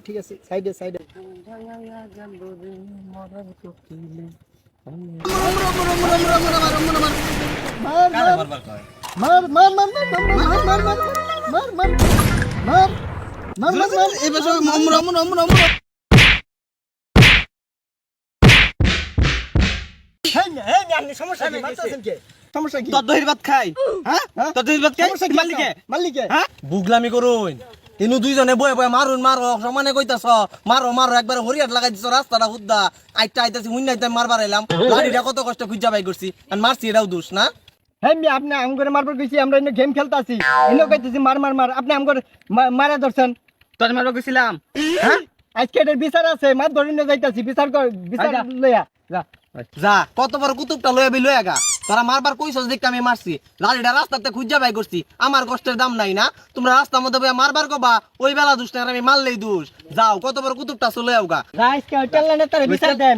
ঠিক আছে সাইডে সাইডে বুগলামি করুন ইনু দুইজনে বয়ে বয়ে মারুন মারো সমানে কইতাছ মারো মারো একবার হরিয়াট লাগাই দিছ রাস্তাটা হুদ্দা আইটা আইতাছি হুইনাইতে মারবার এলাম গাড়িটা কত কষ্ট খুঁজা বাই করছি আর মারছি এটাও দোষ না। হ্যাঁ আপনি আম করে মারবার গেছি আমরা এনে গেম খেলতাছি এনে কইতেছি মার মার মার আপনি আম করে মারা ধরছেন তোর মারবার গেছিলাম হ্যাঁ আজকে এটার বিচার আছে মার ধরে নিয়ে যাইতাছি বিচার কর বিচার লইয়া যা যা কত বড় কুতুবটা লইয়া বি লইয়া গা তোরা মারবার কইছস দেখতে আমি মারছি গাড়িটা রাস্তাতে খুঁজা বাই করছি আমার কষ্টের দাম নাই না তোমরা রাস্তার মধ্যে বইয়া মারবার কবা ওই বেলা দোষ না আমি মারলেই দোষ যাও কত বড় কুতুবটা চলে যাও গা আজকে টেল না তার বিচার দেন